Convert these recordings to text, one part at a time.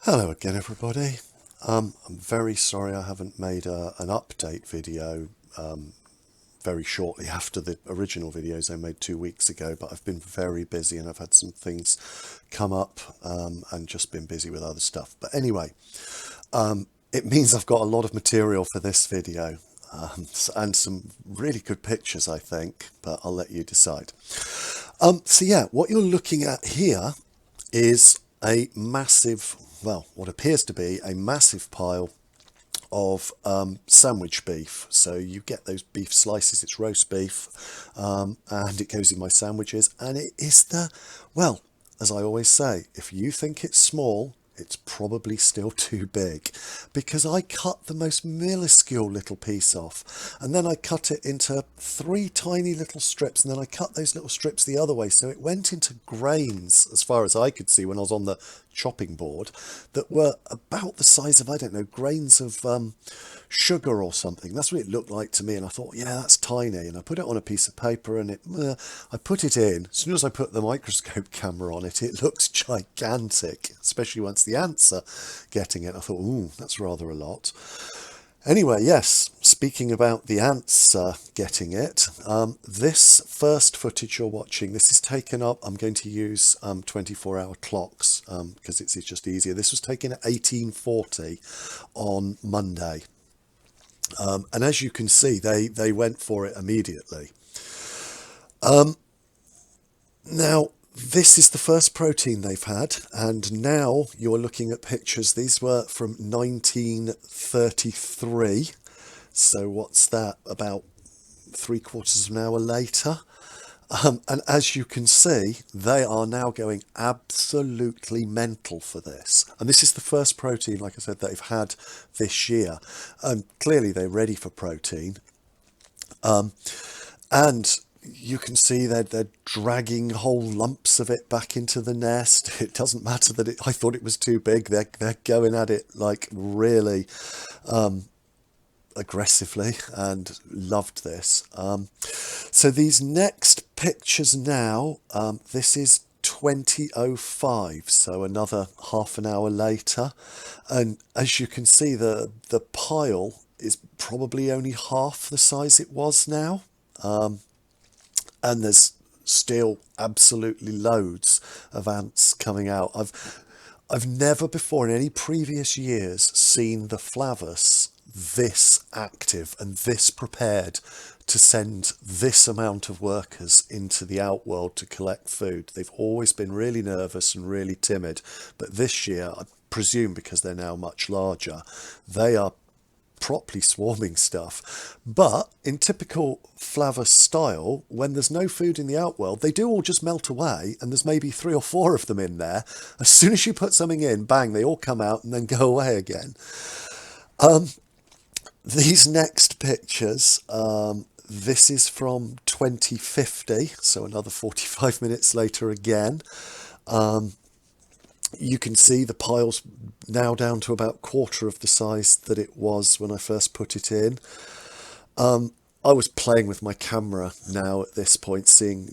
Hello again, everybody. I'm very sorry I haven't made an update video very shortly after the original videos I made 2 weeks ago, but I've been very busy and I've had some things come up and just been busy with other stuff. But anyway, it means I've got a lot of material for this video and some really good pictures, I think, but I'll let you decide. So yeah, what you're looking at here is a massive, well, what appears to be a massive pile of sandwich beef. So you get those beef slices, it's roast beef, and it goes in my sandwiches. And it is well, as I always say, if you think it's small, it's probably still too big, because I cut the most minuscule little piece off and then I cut it into 3 tiny little strips, and then I cut those little strips the other way, so it went into grains, as far as I could see when I was on the chopping board, that were about the size of, I don't know, grains of sugar or something. That's what it looked like to me, and I thought, yeah, that's tiny. And I put it on a piece of paper, and I put it in. As soon as I put the microscope camera on it, it looks gigantic, especially once the ants are getting it. I thought, ooh, that's rather a lot. Anyway, yes, speaking about the ants getting it, this first footage you're watching, this is taken up, I'm going to use 24-hour clocks because it's just easier. This was taken at 1840 on Monday. And as you can see, they went for it immediately. Now, this is the first protein they've had, and now you're looking at pictures. These were from 1933. So what's that? About 3/4 of an hour later. And as you can see, they are now going absolutely mental for this. And this is the first protein, like I said, that they've had this year. And clearly they're ready for protein. And you can see they're dragging whole lumps of it back into the nest. It doesn't matter that I thought it was too big. They're going at it like really aggressively, and loved this. So these next pictures now, this is 20:05, so another half an hour later, and as you can see, the pile is probably only half the size it was now, and there's still absolutely loads of ants coming out. I've never before in any previous years seen the Flavus this active and this prepared to send this amount of workers into the outworld to collect food. They've always been really nervous and really timid, but this year, I presume because they're now much larger, they are properly swarming stuff. But in typical Flavus style, when there's no food in the outworld, they do all just melt away, and there's maybe 3 or 4 of them in there. As soon as you put something in, bang, they all come out and then go away again. These next pictures, this is from 2050, so another 45 minutes later again. You can see the pile's now down to about 1/4 of the size that it was when I first put it in. I was playing with my camera now at this point,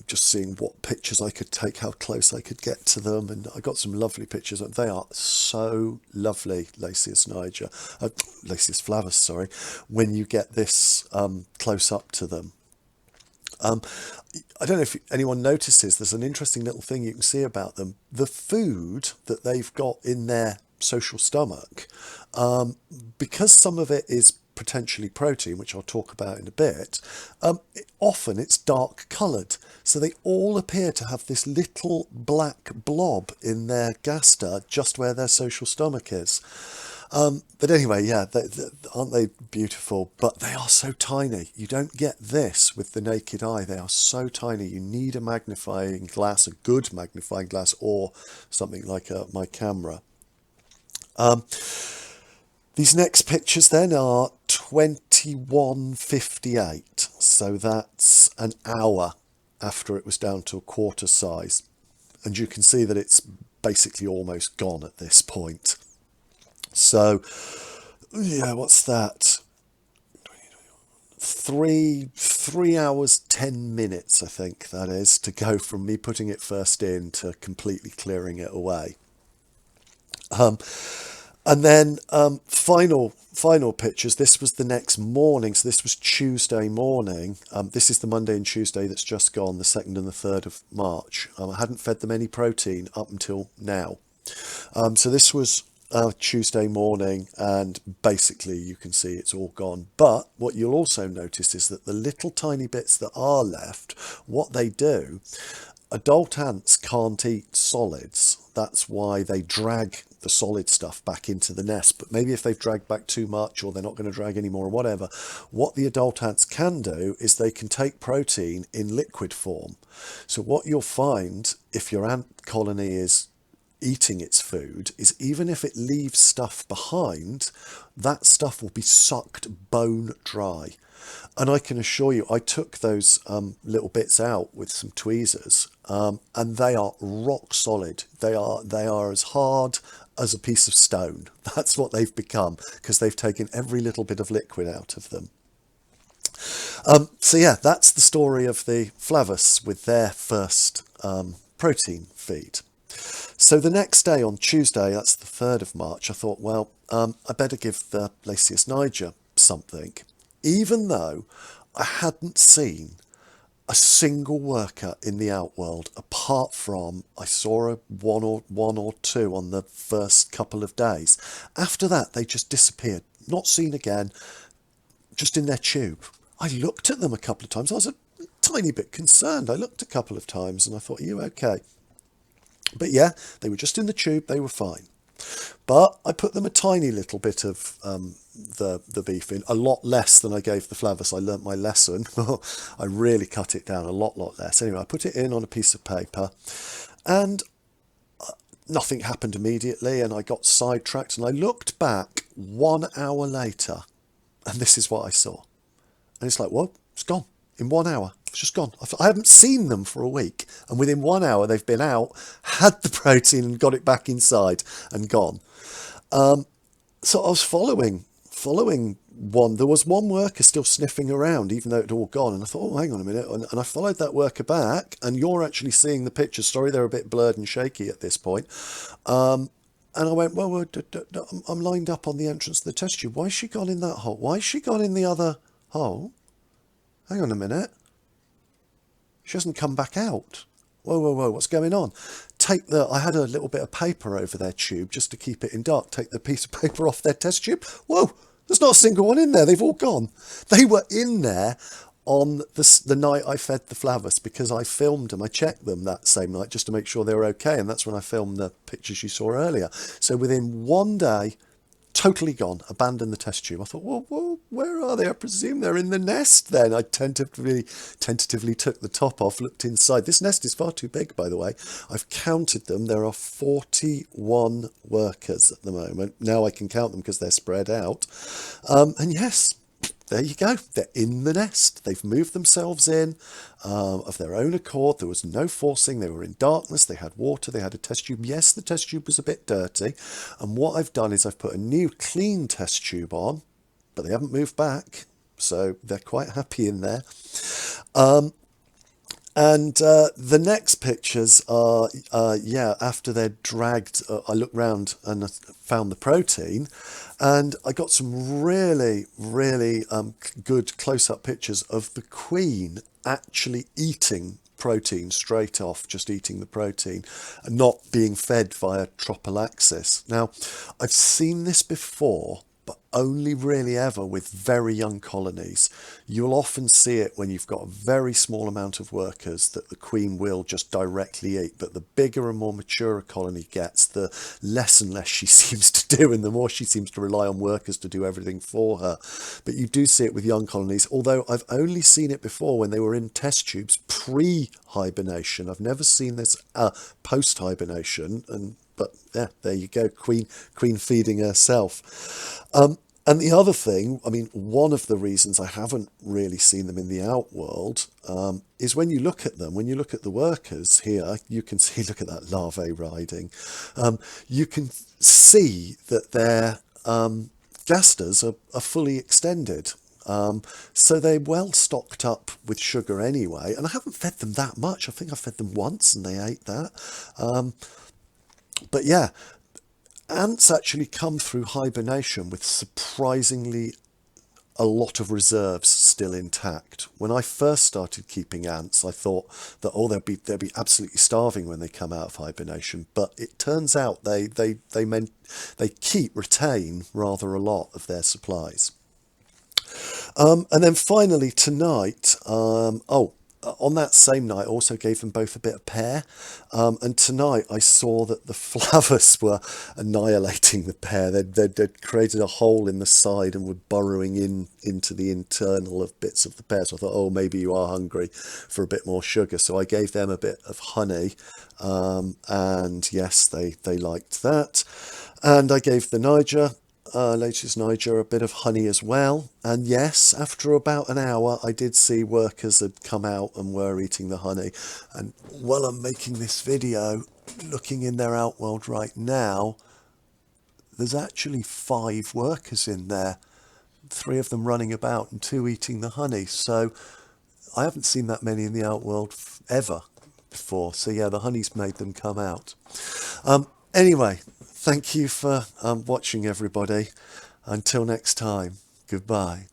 just seeing what pictures I could take, how close I could get to them, and I got some lovely pictures. They are so lovely, Lasius niger, Lasius flavus, sorry, when you get this close up to them. I don't know if anyone notices, there's an interesting little thing you can see about them. The food that they've got in their social stomach, because some of it is potentially protein, which I'll talk about in a bit, often it's dark coloured. So they all appear to have this little black blob in their gaster just where their social stomach is. But anyway, yeah, aren't they beautiful? But they are so tiny. You don't get this with the naked eye. They are so tiny. You need a magnifying glass, a good magnifying glass, or something like my camera. These next pictures then are 21:58. So that's an hour after it was down to 1/4 size. And you can see that it's basically almost gone at this point. So, yeah, what's that? 3 hours, 10 minutes, I think that is, to go from me putting it first in to completely clearing it away. And then final pictures. This was the next morning, so this was Tuesday morning. This is the Monday and Tuesday that's just gone, the 2nd and the 3rd of March. I hadn't fed them any protein up until now. So this was Tuesday morning, and basically you can see it's all gone. But what you'll also notice is that the little tiny bits that are left, what they do, adult ants can't eat solids. That's why they drag the solid stuff back into the nest. But maybe if they've dragged back too much, or they're not going to drag anymore, or whatever, what the adult ants can do is they can take protein in liquid form. So what you'll find if your ant colony is eating its food is, even if it leaves stuff behind, that stuff will be sucked bone dry. And I can assure you, I took those little bits out with some tweezers, and they are rock solid. They are as hard as a piece of stone. That's what they've become, because they've taken every little bit of liquid out of them. So yeah, that's the story of the Flavus with their first protein feed. So the next day, on Tuesday, that's the 3rd of March, I thought, well, I better give the Lasius niger something, even though I hadn't seen a single worker in the outworld, apart from I saw one or two on the first couple of days. After that, they just disappeared, not seen again, just in their tube. I looked at them a couple of times. I was a tiny bit concerned. I looked a couple of times and I thought, are you okay? But yeah, they were just in the tube, they were fine. But I put them a tiny little bit of the beef in, a lot less than I gave the Flavus. I learnt my lesson. I really cut it down a lot less. Anyway, I put it in on a piece of paper, and nothing happened immediately, and I got sidetracked, and I looked back 1 hour later, and this is what I saw. And it's like, what? It's gone. In 1 hour, it's just gone. I haven't seen them for a week, and within 1 hour they've been out, had the protein and got it back inside and gone. So I was following one. There was one worker still sniffing around, even though it had all gone. And I thought, oh, hang on a minute. And I followed that worker back, and you're actually seeing the pictures. Sorry, they're a bit blurred and shaky at this point. And I went, well, I'm lined up on the entrance to the test tube. Why has she gone in that hole? Why has she gone in the other hole? Hang on a minute. She hasn't come back out. Whoa, what's going on? I had a little bit of paper over their tube just to keep it in dark. Take the piece of paper off their test tube. Whoa, there's not a single one in there. They've all gone. They were in there on the night I fed the Flavus, because I filmed them. I checked them that same night just to make sure they were okay. And that's when I filmed the pictures you saw earlier. So within 1 day, totally gone, abandoned the test tube. I thought, well, where are they? I presume they're in the nest then. I tentatively took the top off, looked inside. This nest is far too big, by the way. I've counted them. There are 41 workers at the moment. Now I can count them because they're spread out. And yes, there you go. They're in the nest. They've moved themselves in of their own accord. There was no forcing. They were in darkness. They had water. They had a test tube. Yes, the test tube was a bit dirty. And what I've done is I've put a new clean test tube on, but they haven't moved back. So they're quite happy in there. And the next pictures are, after they're dragged, I looked round and I found the protein, and I got some really good close-up pictures of the queen actually eating protein straight off, just eating the protein and not being fed via tropalaxis. Now, I've seen this before, but only really ever with very young colonies. You'll often see it when you've got a very small amount of workers that the queen will just directly eat. But the bigger and more mature a colony gets, the less and less she seems to do, and the more she seems to rely on workers to do everything for her. But you do see it with young colonies, although I've only seen it before when they were in test tubes pre-hibernation. I've never seen this post-hibernation, but yeah, there you go, queen feeding herself. And the other thing, I mean, one of the reasons I haven't really seen them in the outworld is when you look at them, when you look at the workers here, you can see, look at that larvae riding, you can see that their gasters are fully extended. So they're well stocked up with sugar anyway, and I haven't fed them that much. I think I fed them once and they ate that. But yeah, ants actually come through hibernation with surprisingly a lot of reserves still intact. When I first started keeping ants, I thought that they'll be absolutely starving when they come out of hibernation. But it turns out they retain rather a lot of their supplies. And then finally tonight, on that same night, I also gave them both a bit of pear. And tonight I saw that the flavas were annihilating the pear. They'd created a hole in the side and were burrowing into the internal of bits of the pear. So I thought, oh, maybe you are hungry for a bit more sugar. So I gave them a bit of honey. And yes, they liked that. And I gave the latest Niger, a bit of honey as well. And yes, after about an hour, I did see workers had come out and were eating the honey. And while I'm making this video, looking in their outworld right now, there's actually 5 workers in there, 3 of them running about and 2 eating the honey. So I haven't seen that many in the outworld ever before. So yeah, the honey's made them come out. Anyway, thank you for watching, everybody. Until next time, goodbye.